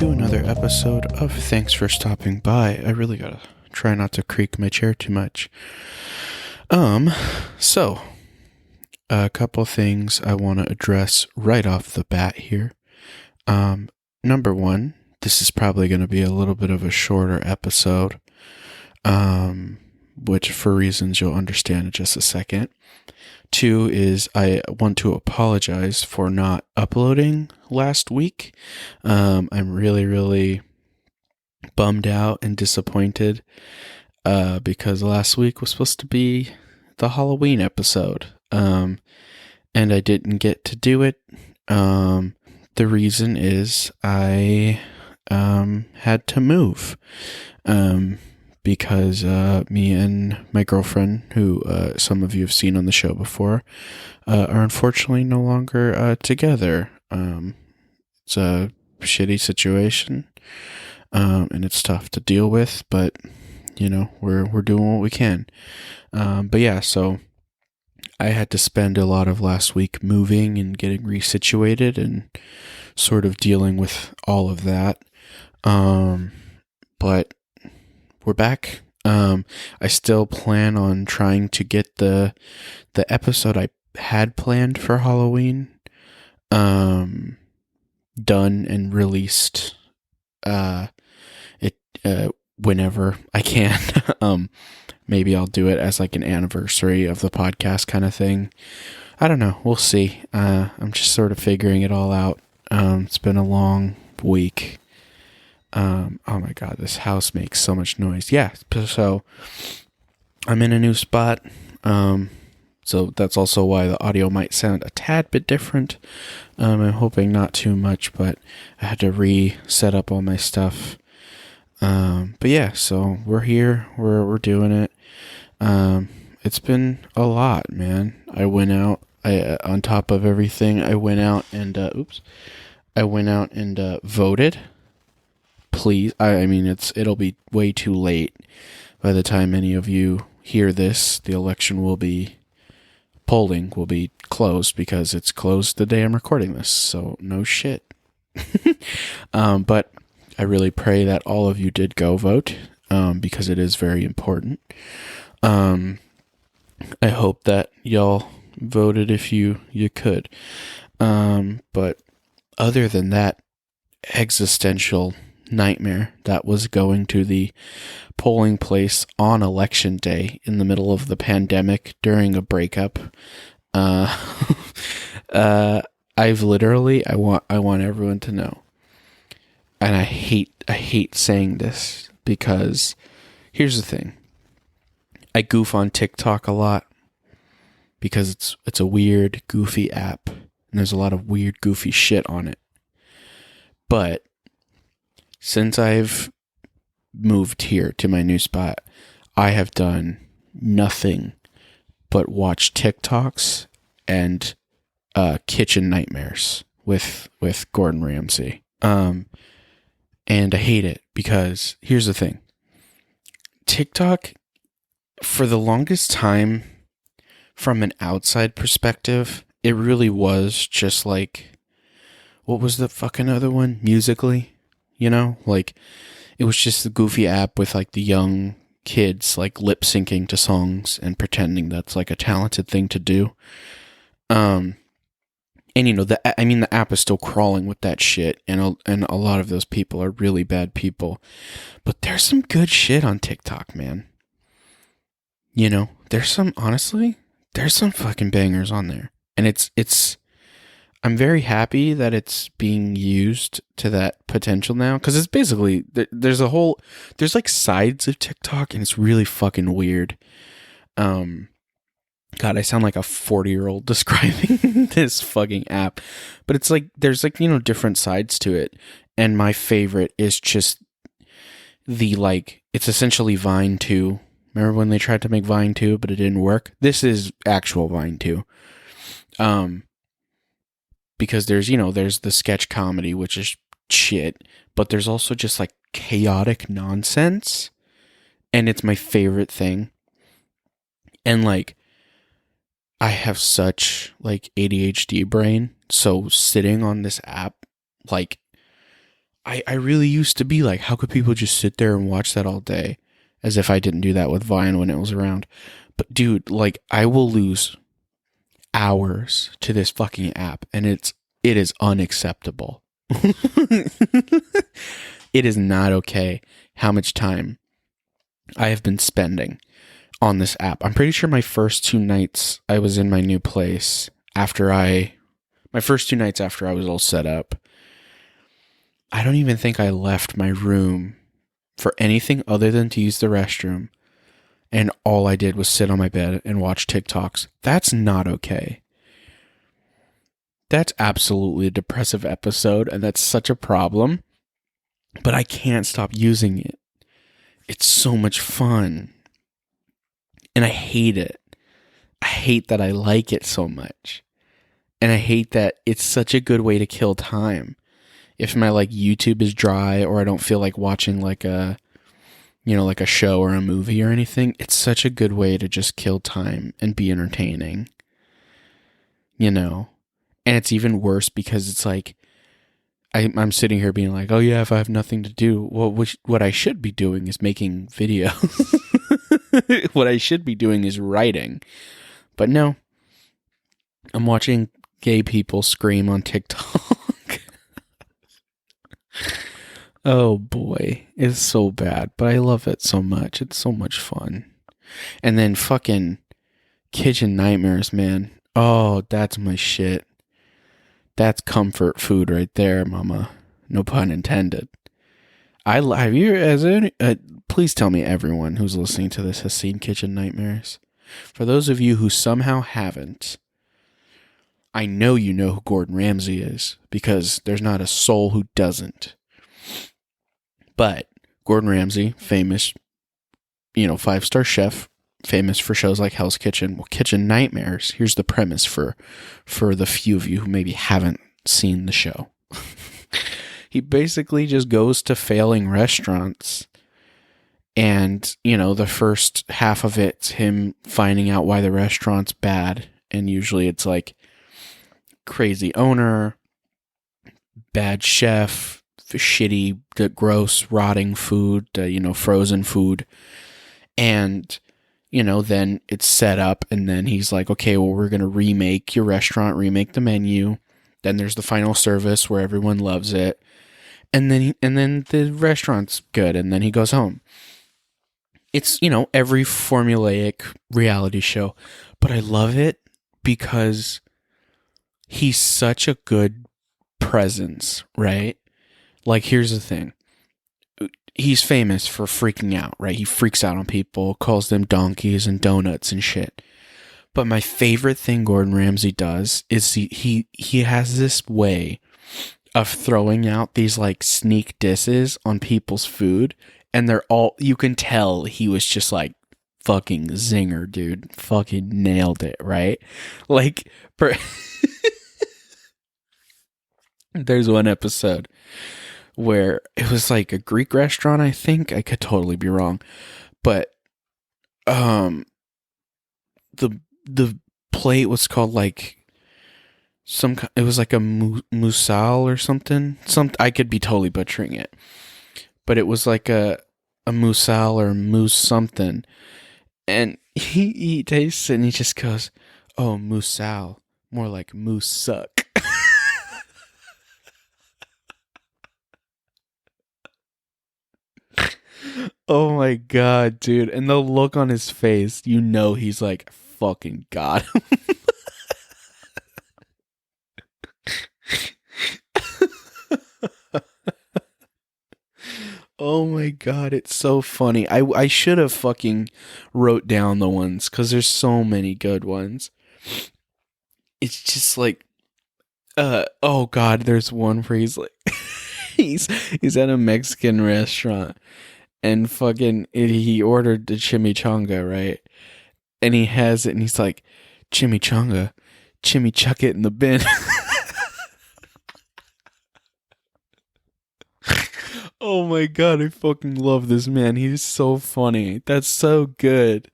to another episode of Thanks for Stopping By. I really gotta try not to creak my chair too much. So, a couple things I want to address right off the bat here. Number one, this is probably going to be a little bit of a shorter episode, which for reasons you'll understand in just a second. Two is I want to apologize for not uploading last week. I'm really bummed out and disappointed because last week was supposed to be the Halloween episode, and I didn't get to do it. The reason is I had to move. Because me and my girlfriend, who some of you have seen on the show before, are unfortunately no longer together. It's a shitty situation, and it's tough to deal with, but, you know, we're doing what we can. But yeah, so I had to spend a lot of last week moving and getting resituated and sort of dealing with all of that. But we're back. I still plan on trying to get the episode I had planned for Halloween done and released whenever I can. Maybe I'll do it as like an anniversary of the podcast kind of thing. I don't know. We'll see. I'm just sort of figuring it all out. It's been a long week. Oh my god, this house makes so much noise. Yeah, so I'm in a new spot. So that's also why the audio might sound a tad bit different. I'm hoping not too much, but I had to reset up all my stuff. But yeah, so we're here. We're doing it. It's been a lot, man. I went out. On top of everything, I went out and voted. Please, I mean, it'll be way too late by the time any of you hear this. The polling will be closed because it's closed the day I'm recording this. So no shit. But I really pray that all of you did go vote, because it is very important. I hope that y'all voted if you could. But other than that existential nightmare that was going to the polling place on election day in the middle of the pandemic during a breakup, I want everyone to know, and I hate saying this because here's the thing. I goof on TikTok a lot because it's a weird, goofy app, and there's a lot of weird, goofy shit on it. But since I've moved here to my new spot, I have done nothing but watch TikToks and kitchen nightmares with Gordon Ramsay. And I hate it because here's the thing. TikTok, for the longest time, from an outside perspective, it really was just like, what was the fucking other one? Musical.ly? You know, like, it was just the goofy app with like the young kids like lip syncing to songs and pretending that's like a talented thing to do. And you know, the app is still crawling with that shit, and a lot of those people are really bad people. But there's some good shit on TikTok, man. You know, there's some fucking bangers on there, and it's. I'm very happy that it's being used to that potential now, because it's basically, there's like sides of TikTok, and it's really fucking weird. God, I sound like a 40-year-old describing this fucking app, but it's like, there's like, you know, different sides to it, and my favorite is just it's essentially Vine 2. Remember when they tried to make Vine 2, but it didn't work? This is actual Vine 2. Because there's the sketch comedy, which is shit, but there's also just like chaotic nonsense, and it's my favorite thing. And like, I have such like ADHD brain, so sitting on this app, like, I really used to be like, how could people just sit there and watch that all day? As if I didn't do that with Vine when it was around. But dude, like, I will lose hours to this fucking app, and it is unacceptable. It is not okay how much time I have been spending on this app. I'm pretty sure my first 2 nights I was in my new place my first 2 nights after I was all set up, I don't even think I left my room for anything other than to use the restroom. And all I did was sit on my bed and watch TikToks. That's not okay. That's absolutely a depressive episode, and that's such a problem. But I can't stop using it. It's so much fun. And I hate it. I hate that I like it so much. And I hate that it's such a good way to kill time. If my like YouTube is dry or I don't feel like watching like a show or a movie or anything, it's such a good way to just kill time and be entertaining. And it's even worse because it's like, I'm sitting here being like, oh yeah, if I have nothing to do, well, what I should be doing is making videos. What I should be doing is writing. But no, I'm watching gay people scream on TikTok. Oh boy, it's so bad, but I love it so much. It's so much fun. And then fucking Kitchen Nightmares, man. Oh, that's my shit. That's comfort food right there, mama. No pun intended. Please tell me everyone who's listening to this has seen Kitchen Nightmares. For those of you who somehow haven't, I know you know who Gordon Ramsay is, because there's not a soul who doesn't. But Gordon Ramsay, famous, 5-star chef, famous for shows like Hell's Kitchen. Well, Kitchen Nightmares, here's the premise for the few of you who maybe haven't seen the show. He basically just goes to failing restaurants, and, the first half of it's him finding out why the restaurant's bad, and usually it's like crazy owner, bad chef, shitty, gross, rotting food, frozen food. And, then it's set up, and then he's like, okay, well, we're going to remake your restaurant, remake the menu. Then there's the final service where everyone loves it. And then the restaurant's good, and then he goes home. It's, every formulaic reality show, but I love it because he's such a good presence, right? Like, here's the thing. He's famous for freaking out, right? He freaks out on people, calls them donkeys and donuts and shit. But my favorite thing Gordon Ramsay does is he has this way of throwing out these like sneak disses on people's food, and they're all, you can tell he was just like, fucking zinger, dude. Fucking nailed it, right? Like, there's one episode where it was like a Greek restaurant, I think. I could totally be wrong. But the plate was called like it was like a musal or something. I could be totally butchering it. But it was like a musal or moose something. And he tastes it and he just goes, oh, musal. More like moose suck. Oh my god, dude. And the look on his face, he's like, fucking got him. Oh my god, it's so funny. I should have fucking wrote down the ones, because there's so many good ones. It's just like, oh god, there's one where he's like, he's at a Mexican restaurant, and fucking he ordered the chimichanga, right? And he has it, and he's like, chimichanga, chuck it in the bin. Oh my god, I fucking love this man. He's so funny. That's so good.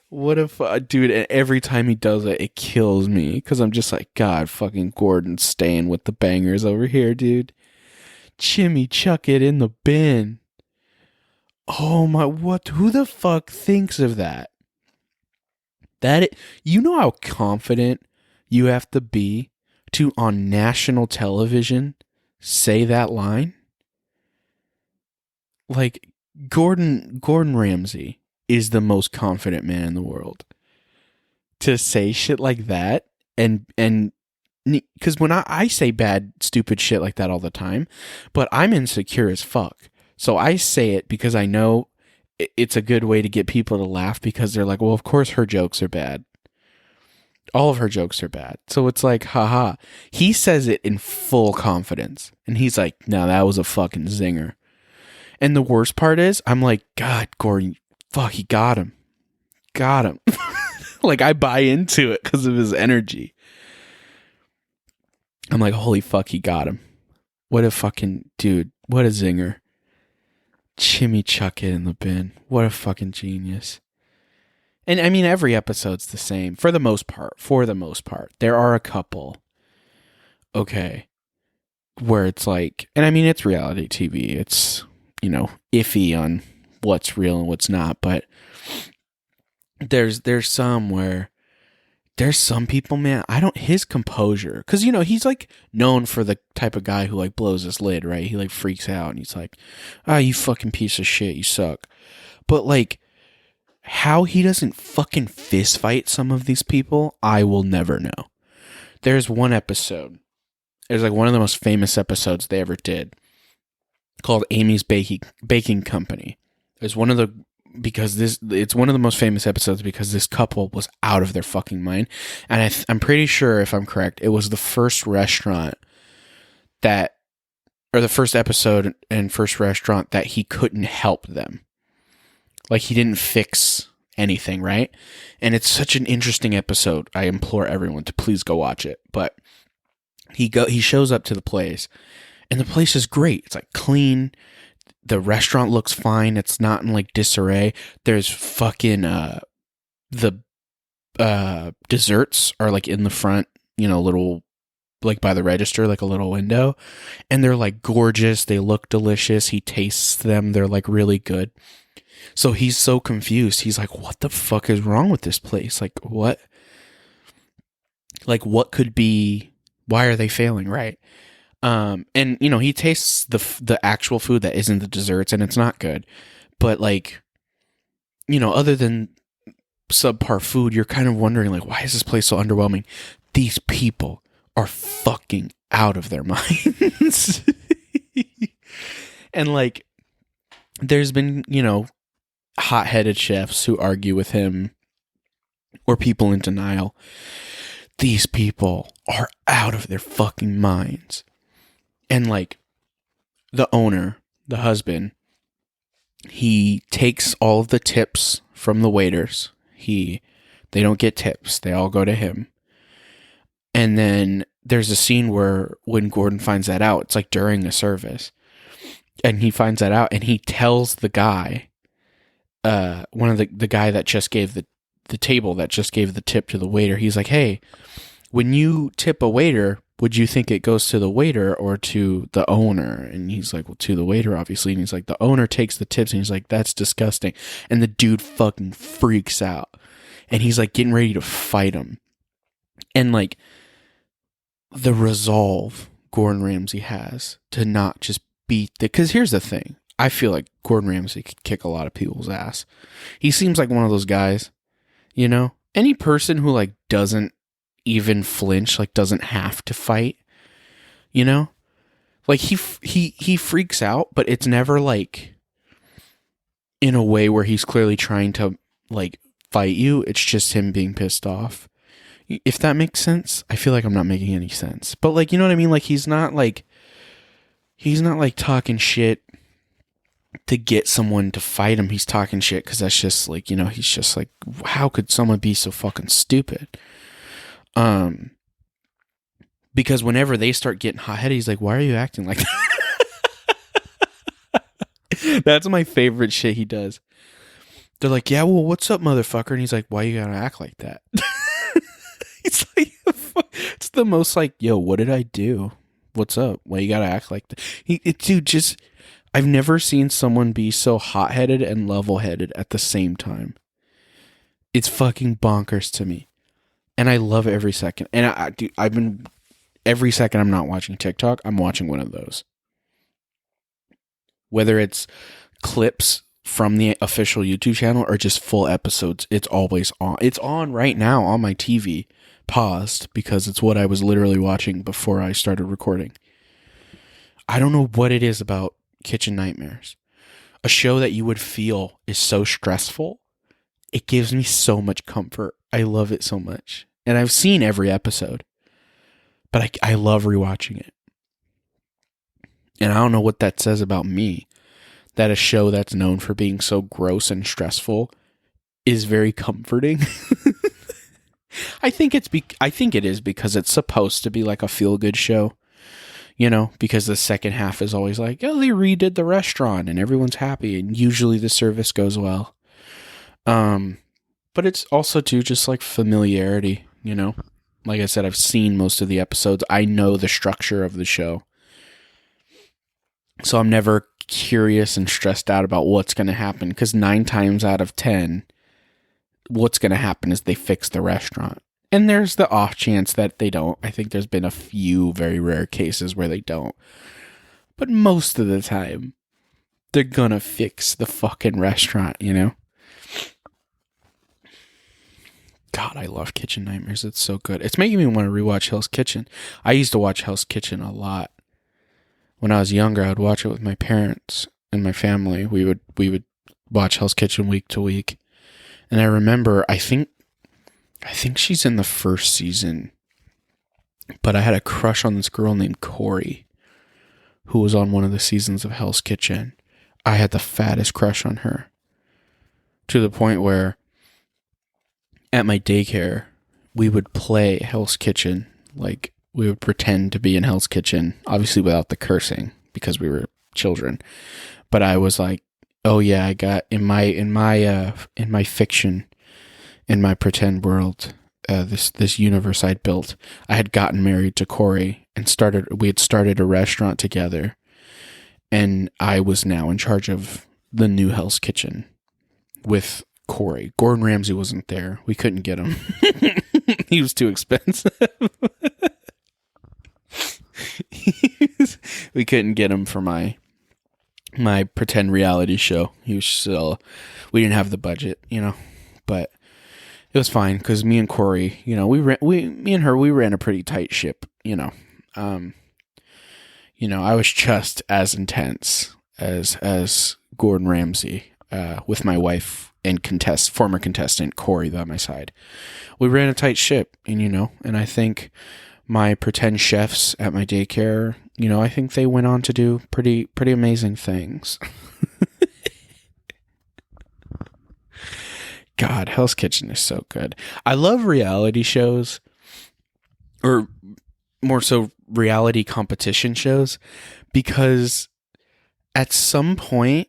What if, dude, and every time he does it, it kills me. Because I'm just like, God, fucking Gordon staying with the bangers over here, dude. Jimmy, chuck it in the bin. Oh my, what? Who the fuck thinks of that? You know how confident you have to be to, on national television, say that line? Like, Gordon Ramsay is the most confident man in the world. To say shit like that, and because when I say bad, stupid shit like that all the time, but I'm insecure as fuck. So I say it because I know it's a good way to get people to laugh, because they're like, well, of course her jokes are bad. All of her jokes are bad. So it's like, haha. He says it in full confidence. And he's like, no, that was a fucking zinger. And the worst part is, I'm like, God, Gordon, fuck, he got him. Got him. Like, I buy into it because of his energy. I'm like, holy fuck, he got him. What a fucking dude. What a zinger. Jimmy, chuck it in the bin. What a fucking genius. And I mean, every episode's the same for the most part. There are a couple, okay, where it's like, and I mean, it's reality TV. It's, iffy on what's real and what's not. But there's some where there's some people, man, his composure, because, he's like known for the type of guy who like blows his lid, right? He like freaks out and he's like, you fucking piece of shit, you suck. But like, how he doesn't fucking fist fight some of these people, I will never know. There's one episode, it's like one of the most famous episodes they ever did, called Amy's Baking Company. It's one of the most famous episodes because this couple was out of their fucking mind. And I'm pretty sure, if I'm correct, it was the first restaurant the first episode and first restaurant that he couldn't help them. Like, he didn't fix anything, right? And it's such an interesting episode. I implore everyone to please go watch it. But he shows up to the place, and the place is great. It's like clean. The restaurant looks fine. It's not in like disarray. There's fucking the desserts are like in the front, little, like by the register, like a little window, and they're like gorgeous. They look delicious. He tastes them. They're like really good. So he's so confused. He's like, what the fuck is wrong with this place? Like, what? Like, what could be, why are they failing, right? And, he tastes the actual food that isn't the desserts, and it's not good. But, like, other than subpar food, you're kind of wondering, like, why is this place so underwhelming? These people are fucking out of their minds. And, like, there's been, hot-headed chefs who argue with him, or people in denial. These people are out of their fucking minds. And like, the owner, the husband, he takes all of the tips from the waiters. They don't get tips. They all go to him. And then there's a scene where when Gordon finds that out, it's like during a service, and he finds that out, and he tells the guy, one of the guy that just gave the table that just gave the tip to the waiter, he's like, hey, when you tip a waiter, would you think it goes to the waiter or to the owner? And he's like, well, to the waiter, obviously. And he's like, the owner takes the tips, and he's like, that's disgusting. And the dude fucking freaks out, and he's like getting ready to fight him. And like, the resolve Gordon Ramsay has to not just beat because here's the thing. I feel like Gordon Ramsay could kick a lot of people's ass. He seems like one of those guys, any person who like doesn't even flinch, like doesn't have to fight, like he freaks out, but it's never like in a way where he's clearly trying to like fight you. It's just him being pissed off. If that makes sense. I feel like I'm not making any sense, but like, you know what I mean? Like, he's not like talking shit to get someone to fight him. He's talking shit because that's just like, he's just like, how could someone be so fucking stupid? Because whenever they start getting hot-headed, he's like, why are you acting like that? That's my favorite shit he does. They're like, yeah, well, what's up, motherfucker? And he's like, why you gotta act like that? It's like, it's the most like, yo, what did I do? what's up? Why you gotta act like that? Dude, just, I've never seen someone be so hot-headed and level-headed at the same time. It's fucking bonkers to me. And I love every second. And dude, every second I'm not watching TikTok, I'm watching one of those. Whether it's clips from the official YouTube channel or just full episodes, it's always on. It's on right now on my TV, paused, because it's what I was literally watching before I started recording. I don't know what it is about Kitchen Nightmares. A show that you would feel is so stressful. It gives me so much comfort. I love it so much. And I've seen every episode, but I love rewatching it. And I don't know what that says about me, that a show that's known for being so gross and stressful is very comforting. I think it is because it's supposed to be like a feel-good show, you know, because the second half is always like, oh, they redid the restaurant and everyone's happy and usually the service goes well. But it's also too just like familiarity, you know. Like I said, I've seen most of the episodes. I know the structure of the show. So I'm never curious and stressed out about what's going to happen, because 9 times out of 10, what's going to happen is they fix the restaurant. And there's the off chance that they don't. I think there's been a few very rare cases where they don't. But most of the time, they're going to fix the fucking restaurant, you know? God, I love Kitchen Nightmares. It's so good. It's making me want to rewatch Hell's Kitchen. I used to watch Hell's Kitchen a lot. When I was younger, I would watch it with my parents and my family. We would watch Hell's Kitchen week to week. And I remember, I think she's in the first season, but I had a crush on this girl named Corey, who was on one of the seasons of Hell's Kitchen. I had the fattest crush on her, to the point where at my daycare, we would play Hell's Kitchen. Like, we would pretend to be in Hell's Kitchen, obviously without the cursing, because we were children. But I was like, oh yeah, I got in my fiction, in my pretend world, this universe I'd built, I had gotten married to Corey and we had started a restaurant together, and I was now in charge of the new Hell's Kitchen with Corey. Gordon Ramsay wasn't there. We couldn't get him. He was too expensive. We couldn't get him for my pretend reality show. He was still, we didn't have the budget, you know, but it was fine because me and Corey, you know, we ran a pretty tight ship, you know. I was just as intense as Gordon Ramsay, with my wife and former contestant Corey by my side. We ran a tight ship, and I think my pretend chefs at my daycare, I think they went on to do pretty amazing things. God, Hell's Kitchen is so good. I love reality shows, or more so reality competition shows, because at some point,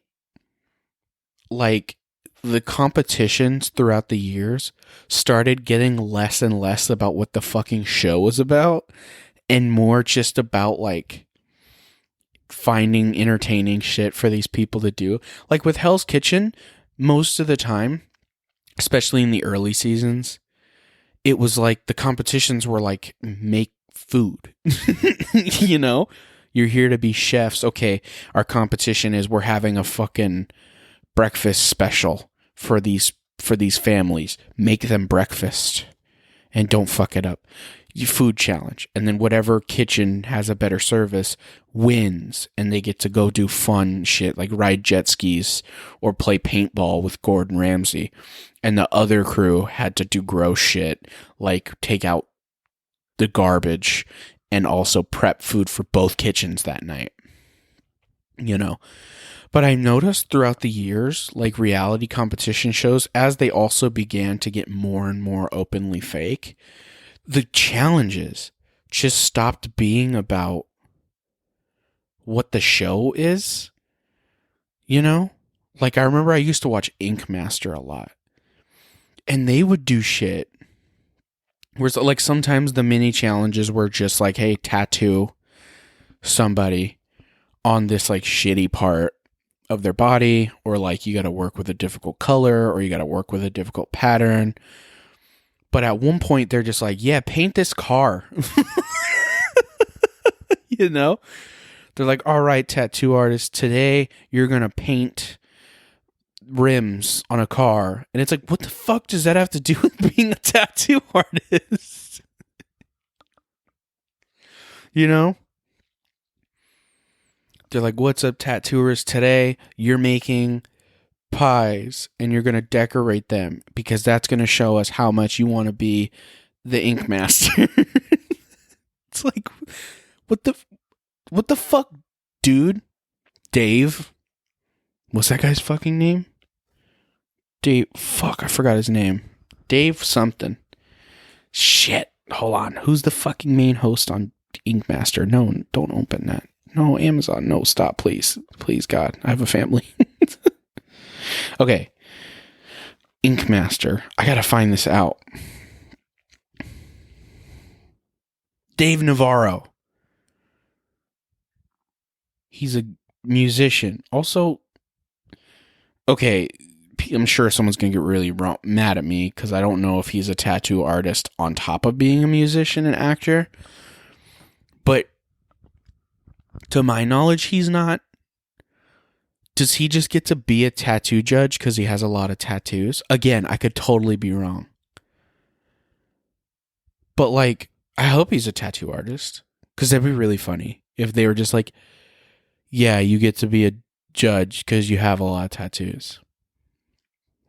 like, the competitions throughout the years started getting less and less about what the fucking show was about, and more just about, like, finding entertaining shit for these people to do. Like with Hell's Kitchen, most of the time, especially in the early seasons, it was like the competitions were like, make food. You're here to be chefs. Okay, our competition is we're having a fucking breakfast special for these families. Make them breakfast and don't fuck it up. Food challenge, and then whatever kitchen has a better service wins, and they get to go do fun shit like ride jet skis or play paintball with Gordon Ramsay, and the other crew had to do gross shit like take out the garbage and also prep food for both kitchens that night. But I noticed throughout the years, like reality competition shows, as they also began to get more and more openly fake, the challenges just stopped being about what the show is, Like, I remember I used to watch Ink Master a lot, and they would do shit where, like, sometimes the mini challenges were just like, hey, tattoo somebody on this like shitty part of their body, or like you got to work with a difficult color, or you got to work with a difficult pattern. But at one point they're just like, yeah, paint this car. You know? They're like, all right, tattoo artist, today you're going to paint rims on a car. And it's like, what the fuck does that have to do with being a tattoo artist? You know? They're like, what's up, tattooers? Today you're making pies and you're going to decorate them because that's going to show us how much you want to be the ink master. It's like, what the fuck, dude? Dave? What's that guy's fucking name? Dave, fuck, I forgot his name. Dave something. Shit, hold on. Who's the fucking main host on Ink Master? No, don't open that. No, Amazon. No, stop, please. Please, God. I have a family. Okay. Ink Master. I gotta find this out. Dave Navarro. He's a musician. Also, okay, I'm sure someone's gonna get really mad at me because I don't know if he's a tattoo artist on top of being a musician and actor. But to my knowledge, he's not. Does he just get to be a tattoo judge because he has a lot of tattoos? Again, I could totally be wrong. But like, I hope he's a tattoo artist because that'd be really funny if they were just like, yeah, you get to be a judge because you have a lot of tattoos.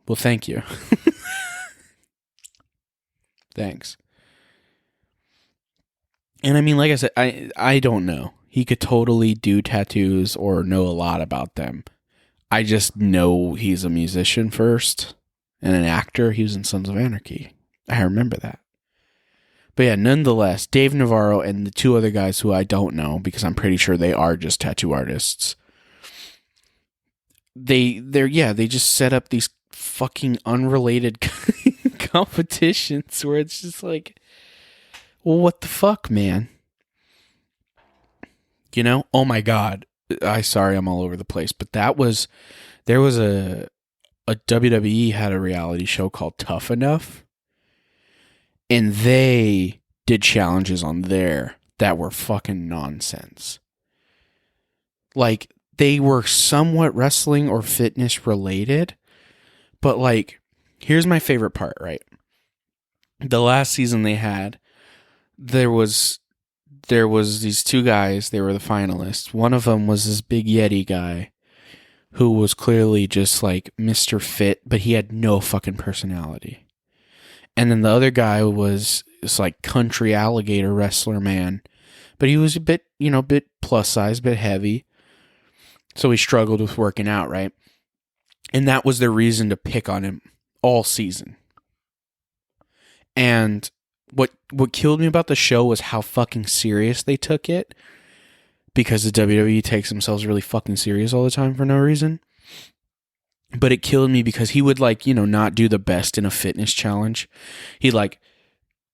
Well, thank you. Thanks. And I mean, like I said, I don't know. He could totally do tattoos or know a lot about them. I just know he's a musician first and an actor. He was in Sons of Anarchy. I remember that. But yeah, nonetheless, Dave Navarro and the two other guys who I don't know, because I'm pretty sure they are just tattoo artists. They just set up these fucking unrelated competitions where it's just like, well, what the fuck, man? You know? Oh my God. Sorry, I'm all over the place, but there was a WWE had a reality show called Tough Enough, and they did challenges on there that were fucking nonsense. Like, they were somewhat wrestling or fitness related, but like, here's my favorite part, right? The last season they had, there was these two guys, they were the finalists. One of them was this big Yeti guy who was clearly just like Mr. Fit, but he had no fucking personality. And then the other guy was this like country alligator wrestler man, but he was a bit plus size, bit heavy. So he struggled with working out, right? And that was their reason to pick on him all season. And what killed me about the show was how fucking serious they took it, because the WWE takes themselves really fucking serious all the time for no reason. But it killed me because he would not do the best in a fitness challenge. He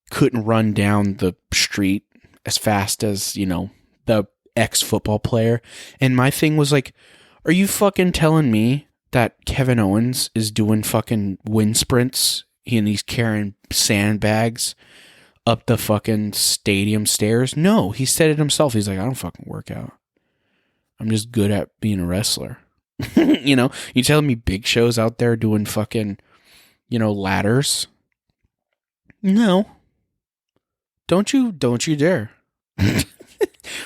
couldn't run down the street as fast as, the ex-football player. And my thing was like, are you fucking telling me that Kevin Owens is doing fucking wind sprints and he's carrying sandbags up the fucking stadium stairs? No, he said it himself. He's like, I don't fucking work out. I'm just good at being a wrestler. You telling me Big Show's out there doing fucking, ladders? No. Don't you dare.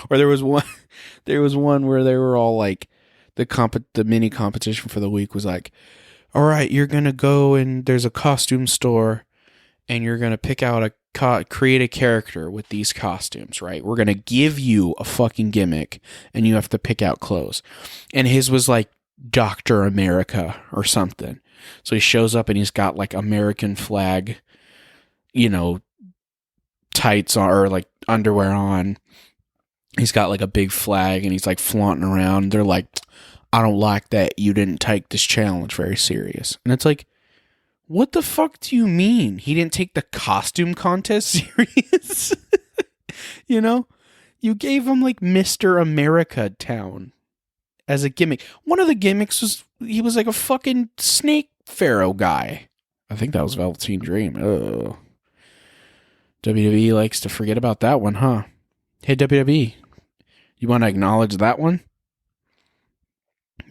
Or there was one where they were all like, the mini competition for the week was like, all right, you're going to go and there's a costume store and you're going to pick out create a character with these costumes, right? We're going to give you a fucking gimmick and you have to pick out clothes. And his was like Dr. America or something. So he shows up and he's got like American flag, tights on, or like underwear on. He's got like a big flag and he's like flaunting around. They're like, I don't like that. You didn't take this challenge very serious. And it's like, what the fuck do you mean? He didn't take the costume contest serious? You gave him like Mr. America Town as a gimmick. One of the gimmicks was he was like a fucking snake pharaoh guy. I think that was Velveteen Dream. Oh. WWE likes to forget about that one, huh? Hey, WWE, you want to acknowledge that one?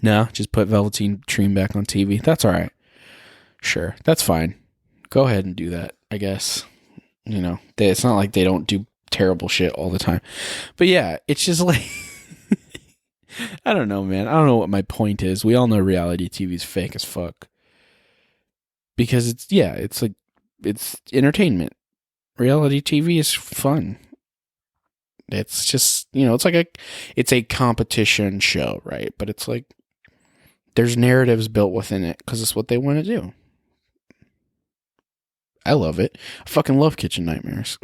No, just put Velveteen Dream back on TV. That's all right. Sure, that's fine. Go ahead and do that, I guess. You know, it's not like they don't do terrible shit all the time. But yeah, it's just like... I don't know, man. I don't know what my point is. We all know reality TV is fake as fuck. Because it's entertainment. Reality TV is fun. It's just, it's a competition show, right? But it's like, there's narratives built within it because it's what they want to do. I love it. I fucking love Kitchen Nightmares.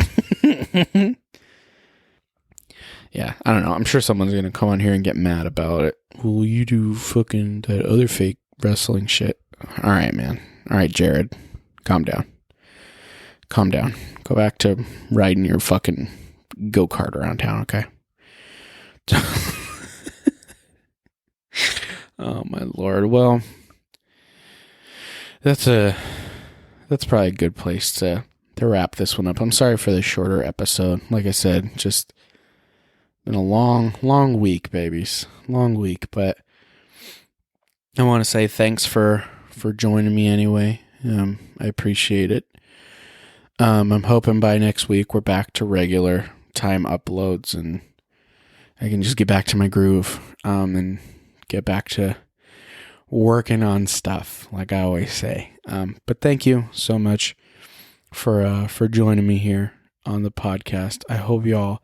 Yeah, I don't know. I'm sure someone's going to come on here and get mad about it. Well, you do fucking that other fake wrestling shit. All right, man. All right, Jared. Calm down. Calm down. Go back to riding your fucking go-kart around town, okay? Oh, my Lord. Well, that's probably a good place to wrap this one up. I'm sorry for the shorter episode. Like I said, just been a long week, babies. Long week, but I want to say thanks for joining me anyway. I appreciate it. I'm hoping by next week we're back to regular time uploads and I can just get back to my groove and get back to working on stuff, like I always say. But thank you so much for joining me here on the podcast. I hope y'all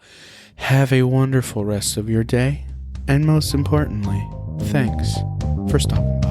have a wonderful rest of your day. And most importantly, thanks for stopping by.